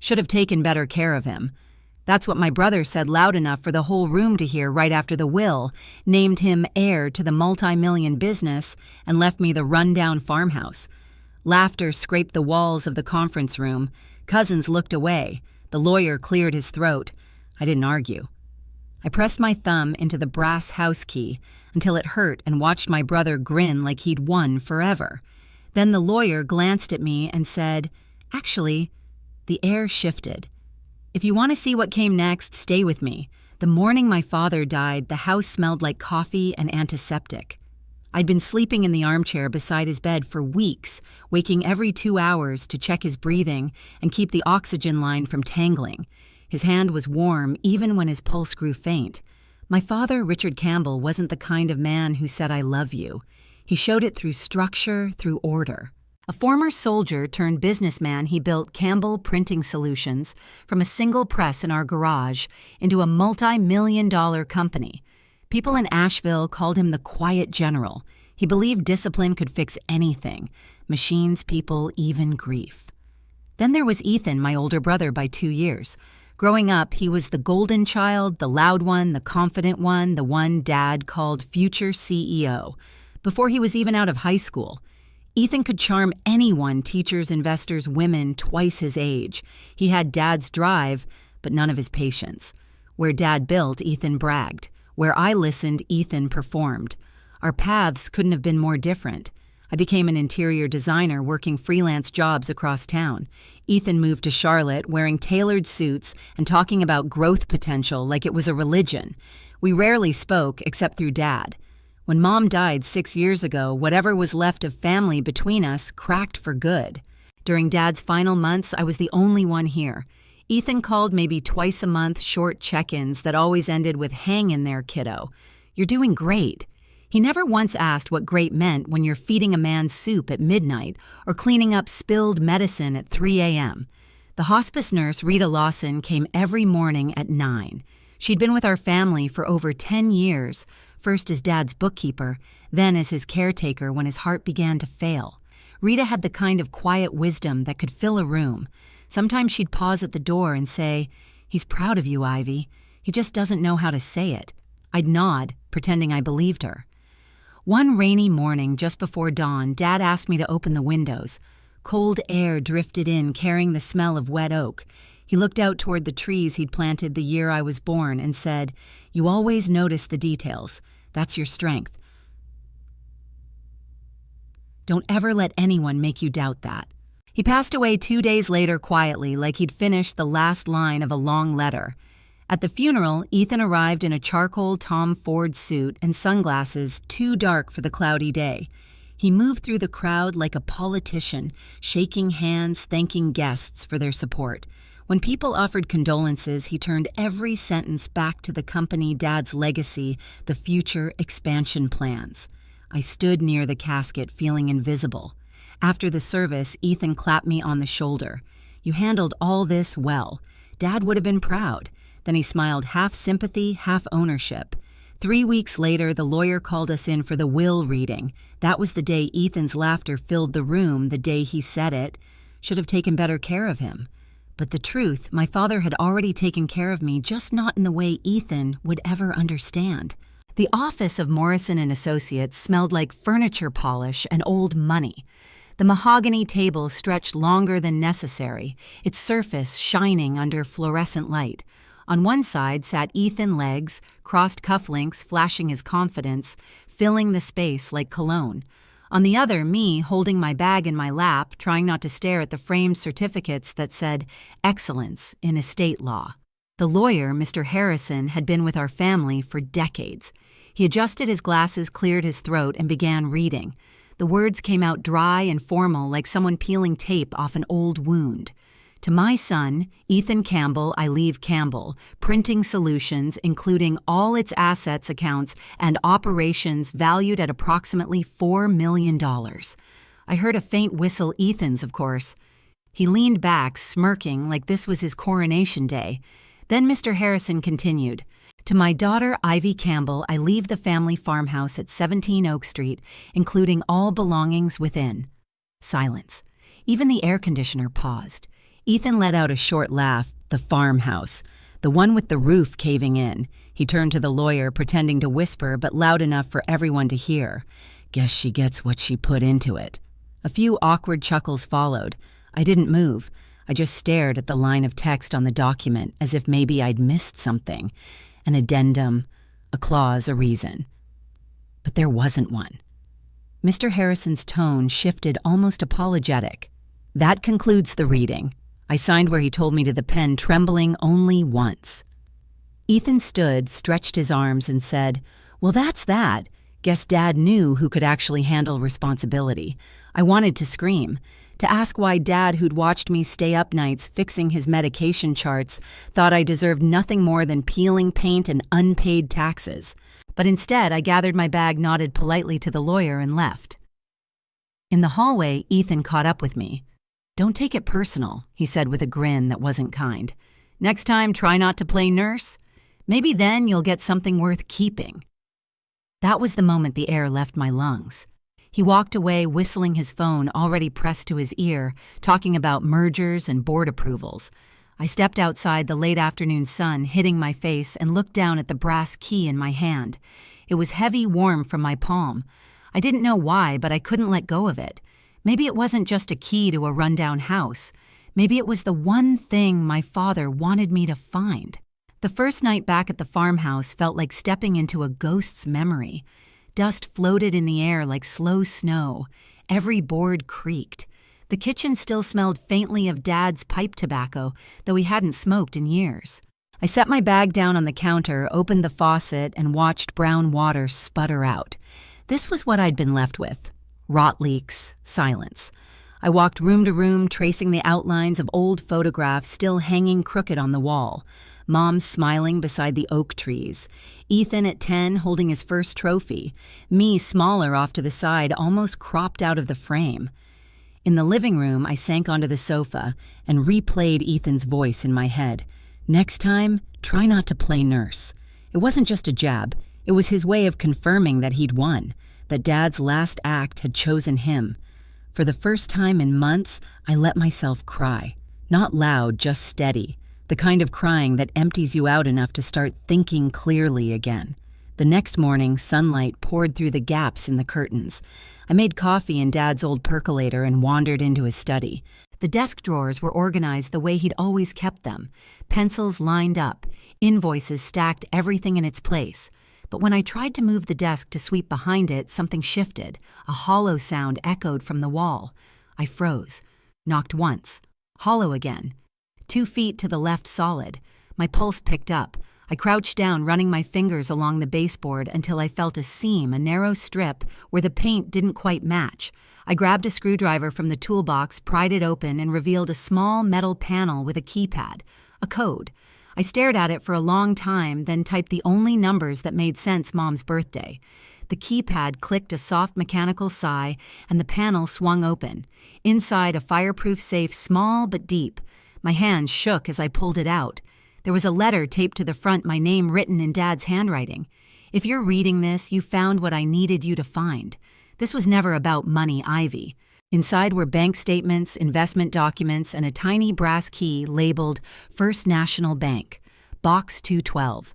Should have taken better care of him. That's what my brother said loud enough for the whole room to hear right after the will, named him heir to the multi-million business, and left me the rundown farmhouse. Laughter scraped the walls of the conference room. Cousins looked away. The lawyer cleared his throat. I didn't argue. I pressed my thumb into the brass house key until it hurt and watched my brother grin like he'd won forever. Then the lawyer glanced at me and said, "Actually," the air shifted. "If you want to see what came next, stay with me. The morning my father died, the house smelled like coffee and antiseptic. I'd been sleeping in the armchair beside his bed for weeks, waking every 2 hours to check his breathing and keep the oxygen line from tangling. His hand was warm even when his pulse grew faint. My father, Richard Campbell, wasn't the kind of man who said, 'I love you.' He showed it through structure, through order. A former soldier turned businessman, he built Campbell Printing Solutions from a single press in our garage into a multi-million-dollar company. People in Asheville called him the Quiet General. He believed discipline could fix anything, machines, people, even grief. Then there was Ethan, my older brother by 2 years. Growing up, he was the golden child, the loud one, the confident one, the one Dad called future CEO. Before he was even out of high school, Ethan could charm anyone, teachers, investors, women, twice his age. He had Dad's drive, but none of his patience. Where Dad built, Ethan bragged. Where I listened, Ethan performed. Our paths couldn't have been more different. I became an interior designer working freelance jobs across town. Ethan moved to Charlotte wearing tailored suits and talking about growth potential like it was a religion. We rarely spoke except through Dad. When Mom died 6 years ago, whatever was left of family between us cracked for good. During Dad's final months, I was the only one here. Ethan called maybe twice a month, short check-ins that always ended with "hang in there, kiddo. You're doing great." He never once asked what great meant when you're feeding a man soup at midnight or cleaning up spilled medicine at 3 a.m. The hospice nurse, Rita Lawson, came every morning at 9. She'd been with our family for over 10 years, first as Dad's bookkeeper, then as his caretaker when his heart began to fail. Rita had the kind of quiet wisdom that could fill a room. Sometimes she'd pause at the door and say, "He's proud of you, Ivy. He just doesn't know how to say it." I'd nod, pretending I believed her. One rainy morning just before dawn, Dad asked me to open the windows. Cold air drifted in, carrying the smell of wet oak. He looked out toward the trees he'd planted the year I was born and said, "You always notice the details. That's your strength. Don't ever let anyone make you doubt that." He passed away 2 days later quietly, like he'd finished the last line of a long letter. At the funeral, Ethan arrived in a charcoal Tom Ford suit and sunglasses too dark for the cloudy day. He moved through the crowd like a politician, shaking hands, thanking guests for their support. When people offered condolences, he turned every sentence back to the company, Dad's legacy, the future expansion plans. I stood near the casket, feeling invisible. After the service, Ethan clapped me on the shoulder. "You handled all this well. Dad would have been proud." Then he smiled, half sympathy, half ownership. 3 weeks later, the lawyer called us in for the will reading. That was the day Ethan's laughter filled the room, the day he said it. Should have taken better care of him. But the truth, my father had already taken care of me, just not in the way Ethan would ever understand. The office of Morrison & Associates smelled like furniture polish and old money. The mahogany table stretched longer than necessary, its surface shining under fluorescent light. On one side sat Ethan Legs, crossed cufflinks flashing his confidence, filling the space like cologne. On the other, me holding my bag in my lap, trying not to stare at the framed certificates that said "Excellence in Estate Law." The lawyer, Mr. Harrison, had been with our family for decades. He adjusted his glasses, cleared his throat, and began reading. The words came out dry and formal, like someone peeling tape off an old wound. To my son, Ethan Campbell, I leave Campbell, Printing Solutions, including all its assets, accounts, and operations valued at approximately $4 million. I heard a faint whistle, Ethan's, of course. He leaned back, smirking like this was his coronation day. Then Mr. Harrison continued, "To my daughter, Ivy Campbell, I leave the family farmhouse at 17 Oak Street, including all belongings within." Silence. Even the air conditioner paused. Ethan let out a short laugh. The farmhouse. The one with the roof caving in. He turned to the lawyer, pretending to whisper, but loud enough for everyone to hear. Guess she gets what she put into it. A few awkward chuckles followed. I didn't move. I just stared at the line of text on the document as if maybe I'd missed something. An addendum, a clause, a reason. But there wasn't one. Mr. Harrison's tone shifted, almost apologetic. That concludes the reading. I signed where he told me to the pen, trembling only once. Ethan stood, stretched his arms, and said, Well, that's that. Guess Dad knew who could actually handle responsibility. I wanted to scream, to ask why Dad, who'd watched me stay up nights fixing his medication charts, thought I deserved nothing more than peeling paint and unpaid taxes. But instead, I gathered my bag, nodded politely to the lawyer, and left. In the hallway, Ethan caught up with me. Don't take it personal, he said with a grin that wasn't kind. Next time, try not to play nurse. Maybe then you'll get something worth keeping. That was the moment the air left my lungs. He walked away, whistling his phone already pressed to his ear, talking about mergers and board approvals. I stepped outside, the late afternoon sun hitting my face, and looked down at the brass key in my hand. It was heavy, warm from my palm. I didn't know why, but I couldn't let go of it. Maybe it wasn't just a key to a rundown house. Maybe it was the one thing my father wanted me to find. The first night back at the farmhouse felt like stepping into a ghost's memory. Dust floated in the air like slow snow. Every board creaked. The kitchen still smelled faintly of Dad's pipe tobacco, though he hadn't smoked in years. I set my bag down on the counter, opened the faucet, and watched brown water sputter out. This was what I'd been left with. Rot leaks, silence. I walked room to room, tracing the outlines of old photographs still hanging crooked on the wall. Mom smiling beside the oak trees. Ethan at 10 holding his first trophy. Me smaller off to the side, almost cropped out of the frame. In the living room, I sank onto the sofa and replayed Ethan's voice in my head. Next time, try not to play nurse. It wasn't just a jab. It was his way of confirming that he'd won, that Dad's last act had chosen him. For the first time in months, I let myself cry. Not loud, just steady. The kind of crying that empties you out enough to start thinking clearly again. The next morning, sunlight poured through the gaps in the curtains. I made coffee in Dad's old percolator and wandered into his study. The desk drawers were organized the way he'd always kept them. Pencils lined up, invoices stacked, everything in its place. But when I tried to move the desk to sweep behind it, something shifted. A hollow sound echoed from the wall. I froze. Knocked once. Hollow again. 2 feet to the left solid. My pulse picked up. I crouched down, running my fingers along the baseboard until I felt a seam, a narrow strip, where the paint didn't quite match. I grabbed a screwdriver from the toolbox, pried it open, and revealed a small metal panel with a keypad. A code. I stared at it for a long time, then typed the only numbers that made sense: Mom's birthday. The keypad clicked a soft mechanical sigh, and the panel swung open. Inside, a fireproof safe, small but deep. My hands shook as I pulled it out. There was a letter taped to the front, my name written in Dad's handwriting. If you're reading this, you found what I needed you to find. This was never about money, Ivy. Inside were bank statements, investment documents, and a tiny brass key labeled First National Bank, Box 212.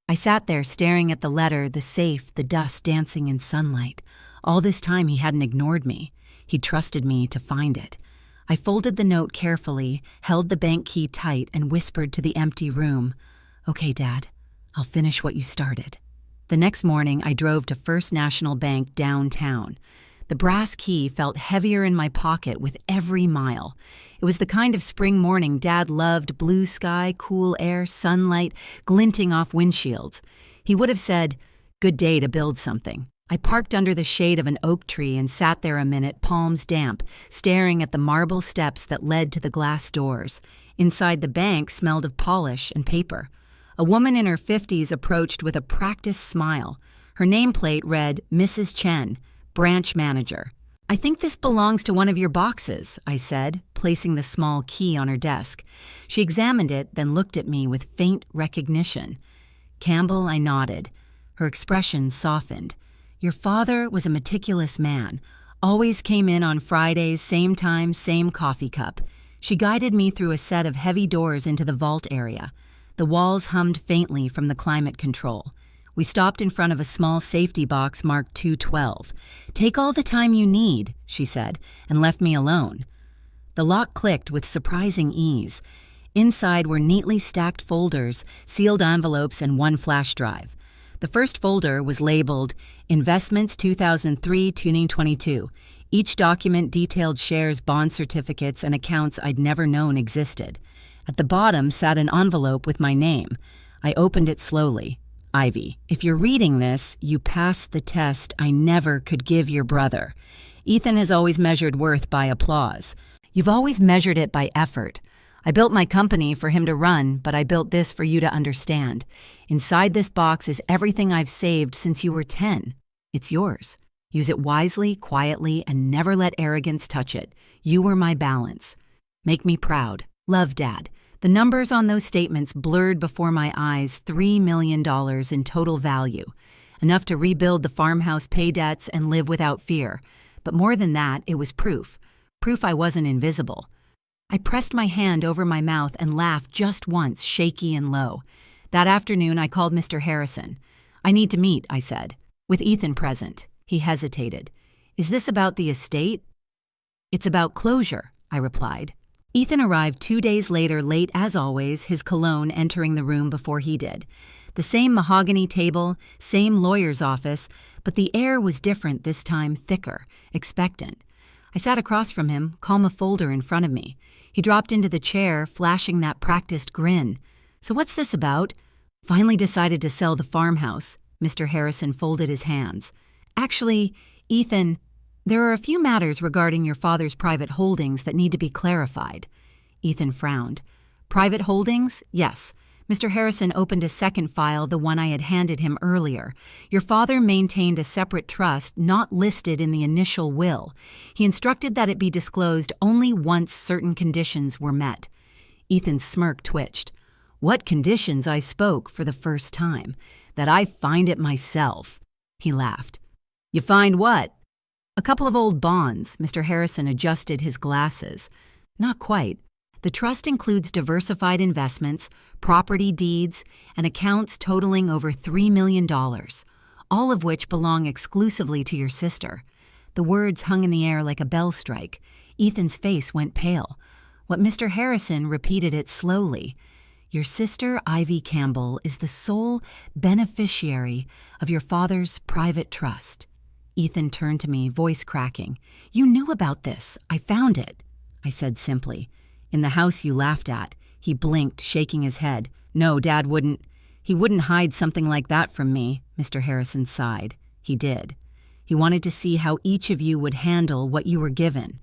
I sat there staring at the letter, the safe, the dust dancing in sunlight. All this time he hadn't ignored me. He trusted me to find it. I folded the note carefully, held the bank key tight, and whispered to the empty room, "Okay, Dad, I'll finish what you started." The next morning, I drove to First National Bank downtown. The brass key felt heavier in my pocket with every mile. It was the kind of spring morning Dad loved: blue sky, cool air, sunlight, glinting off windshields. He would have said, "Good day to build something." I parked under the shade of an oak tree and sat there a minute, palms damp, staring at the marble steps that led to the glass doors. Inside, the bank smelled of polish and paper. A woman in her 50s approached with a practiced smile. Her nameplate read, "Mrs. Chen, branch manager." "I think this belongs to one of your boxes," I said, placing the small key on her desk. She examined it, then looked at me with faint recognition. "Campbell," I nodded. Her expression softened. "Your father was a meticulous man. Always came in on Fridays, same time, same coffee cup. She guided me through a set of heavy doors into the vault area. The walls hummed faintly from the climate control. We stopped in front of a small safety box marked 212. "Take all the time you need," she said, and left me alone. The lock clicked with surprising ease. Inside were neatly stacked folders, sealed envelopes, and one flash drive. The first folder was labeled Investments 2003 Tuning 22. Each document detailed shares, bond certificates, and accounts I'd never known existed. At the bottom sat an envelope with my name. I opened it slowly. "Ivy, if you're reading this, you passed the test I never could give your brother. Ethan has always measured worth by applause. You've always measured it by effort. I built my company for him to run, but I built this for you to understand. Inside this box is everything I've saved since you were 10. It's yours. Use it wisely, quietly, and never let arrogance touch it. You were my balance. Make me proud. Love, Dad." The numbers on those statements blurred before my eyes. $3 million in total value. Enough to rebuild the farmhouse, pay debts, and live without fear. But more than that, it was proof. Proof I wasn't invisible. I pressed my hand over my mouth and laughed just once, shaky and low. That afternoon, I called Mr. Harrison. "I need to meet," I said. "With Ethan present." He hesitated. "Is this about the estate?" "It's about closure," I replied. Ethan arrived 2 days later, late as always, his cologne entering the room before he did. The same mahogany table, same lawyer's office, but the air was different this time, thicker, expectant. I sat across from him, calm, a folder in front of me. He dropped into the chair, flashing that practiced grin. "So what's this about?" "Finally decided to sell the farmhouse." Mr. Harrison folded his hands. "Actually, Ethan, there are a few matters regarding your father's private holdings that need to be clarified." Ethan frowned. "Private holdings? Yes." Mr. Harrison opened a second file, the one I had handed him earlier. "Your father maintained a separate trust not listed in the initial will. He instructed that it be disclosed only once certain conditions were met." Ethan's smirk twitched. "What conditions?" I spoke for the first time. "That I find it myself." He laughed. "You find what?" "A couple of old bonds." Mr. Harrison adjusted his glasses. "Not quite. The trust includes diversified investments, property deeds, and accounts totaling over $3 million, all of which belong exclusively to your sister." The words hung in the air like a bell strike. Ethan's face went pale. What Mr. Harrison repeated it slowly. "Your sister, Ivy Campbell, is the sole beneficiary of your father's private trust." Ethan turned to me, voice cracking. "You knew about this. I found it," I said simply. "In the house you laughed at." He blinked, shaking his head. "No, Dad wouldn't. He wouldn't hide something like that from me." Mr. Harrison sighed. "He did. He wanted to see how each of you would handle what you were given.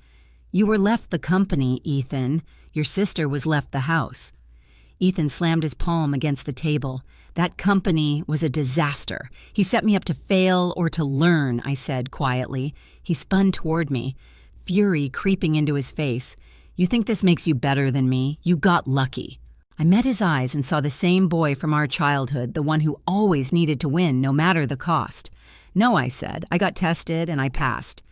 You were left the company, Ethan. Your sister was left the house." Ethan slammed his palm against the table. "That company was a disaster. He set me up to fail or to learn," I said quietly. He spun toward me, fury creeping into his face. "You think this makes you better than me? You got lucky." I met his eyes and saw the same boy from our childhood, the one who always needed to win, no matter the cost. "No," I said. "I got tested and I passed."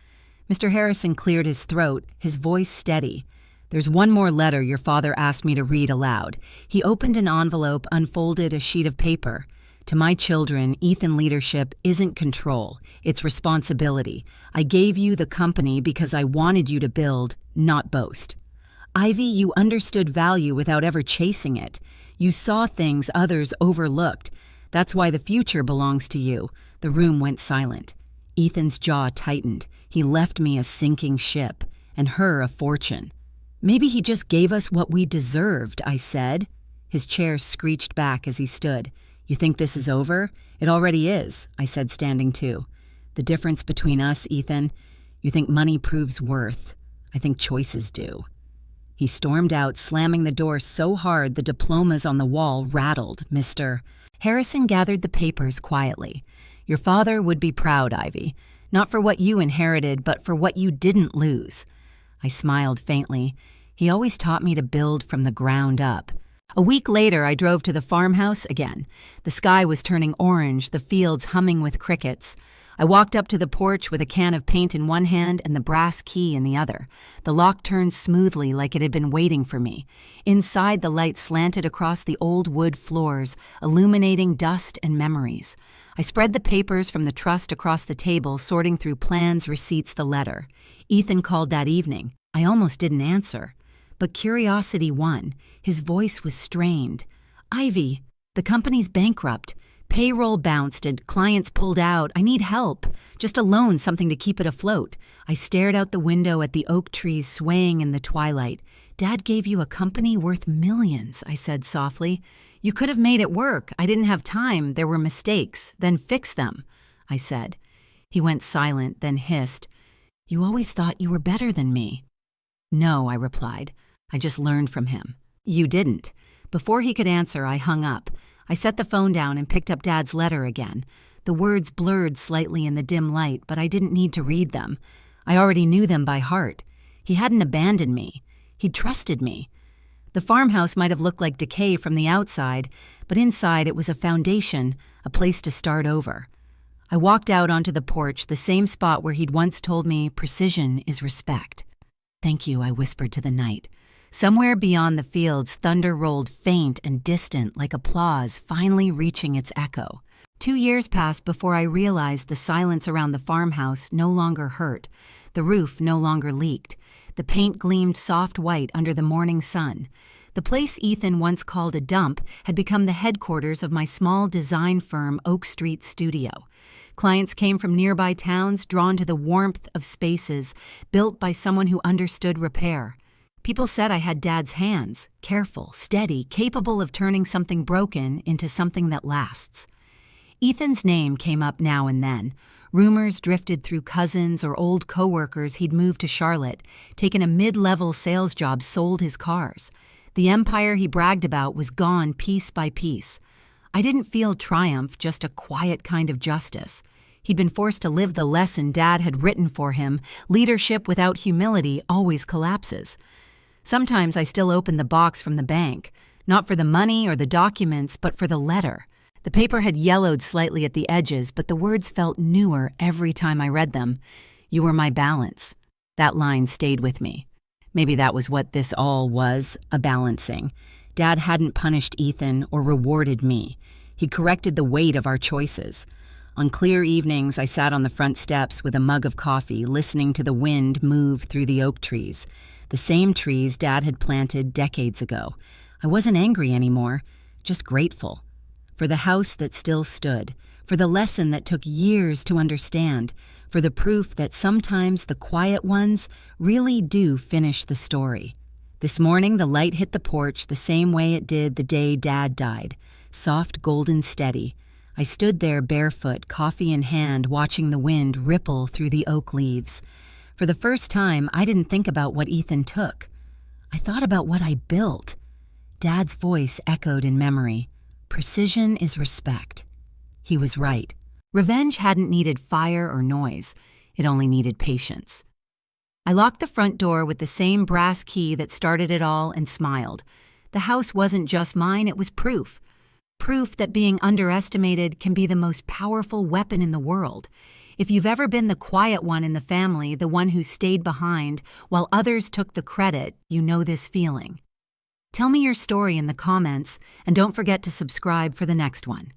Mr. Harrison cleared his throat, his voice steady. "There's one more letter your father asked me to read aloud." He opened an envelope, unfolded a sheet of paper. "To my children, Ethan leadership isn't control. It's responsibility. I gave you the company because I wanted you to build, not boast. Ivy, you understood value without ever chasing it. You saw things others overlooked. That's why the future belongs to you." The room went silent. Ethan's jaw tightened. He left me a sinking ship, and her a fortune. "Maybe he just gave us what we deserved," I said. His chair screeched back as he stood. "You think this is over?" "It already is," I said, standing too. "The difference between us, Ethan, you think money proves worth. I think choices do." He stormed out, slamming the door so hard the diplomas on the wall rattled. Mr. Harrison gathered the papers quietly. "Your father would be proud, Ivy. Not for what you inherited, but for what you didn't lose." I smiled faintly. He always taught me to build from the ground up. A week later, I drove to the farmhouse again. The sky was turning orange, the fields humming with crickets. I walked up to the porch with a can of paint in one hand and the brass key in the other. The lock turned smoothly like it had been waiting for me. Inside, the light slanted across the old wood floors, illuminating dust and memories. I spread the papers from the trust across the table, sorting through plans, receipts, the letter. Ethan called that evening. I almost didn't answer. But curiosity won. His voice was strained. "Ivy, the company's bankrupt. Payroll bounced and clients pulled out. I need help. Just a loan, something to keep it afloat." I stared out the window at the oak trees swaying in the twilight. "Dad gave you a company worth millions," I said softly. "You could have made it work. I didn't have time. There were mistakes. Then fix them," I said. He went silent, then hissed, "You always thought you were better than me." "No," I replied. "I just learned from him." "You didn't." Before he could answer, I hung up. I set the phone down and picked up Dad's letter again. The words blurred slightly in the dim light, but I didn't need to read them. I already knew them by heart. He hadn't abandoned me. He trusted me. The farmhouse might have looked like decay from the outside, but inside it was a foundation, a place to start over. I walked out onto the porch, the same spot where he'd once told me precision is respect. "Thank you," I whispered to the night. Somewhere beyond the fields, thunder rolled faint and distant like applause finally reaching its echo. 2 years passed before I realized the silence around the farmhouse no longer hurt. The roof no longer leaked. The paint gleamed soft white under the morning sun. The place Ethan once called a dump had become the headquarters of my small design firm, Oak Street Studio. Clients came from nearby towns, drawn to the warmth of spaces built by someone who understood repair. People said I had Dad's hands, careful, steady, capable of turning something broken into something that lasts. Ethan's name came up now and then. Rumors drifted through cousins or old coworkers he'd moved to Charlotte, taken a mid-level sales job, sold his cars. The empire he bragged about was gone piece by piece. I didn't feel triumph, just a quiet kind of justice. He'd been forced to live the lesson Dad had written for him. Leadership without humility always collapses. Sometimes I still open the box from the bank, not for the money or the documents, but for the letter. The paper had yellowed slightly at the edges, but the words felt newer every time I read them. "You were my balance." That line stayed with me. Maybe that was what this all was, a balancing. Dad hadn't punished Ethan or rewarded me. He corrected the weight of our choices. On clear evenings, I sat on the front steps with a mug of coffee, listening to the wind move through the oak trees. The same trees Dad had planted decades ago. I wasn't angry anymore, just grateful. For the house that still stood, for the lesson that took years to understand, for the proof that sometimes the quiet ones really do finish the story. This morning, the light hit the porch the same way it did the day Dad died, soft, golden, steady. I stood there barefoot, coffee in hand, watching the wind ripple through the oak leaves. For the first time, I didn't think about what Ethan took. I thought about what I built. Dad's voice echoed in memory. Precision is respect. He was right. Revenge hadn't needed fire or noise. It only needed patience. I locked the front door with the same brass key that started it all and smiled. The house wasn't just mine, it was proof. Proof that being underestimated can be the most powerful weapon in the world. If you've ever been the quiet one in the family, the one who stayed behind while others took the credit, you know this feeling. Tell me your story in the comments, and don't forget to subscribe for the next one.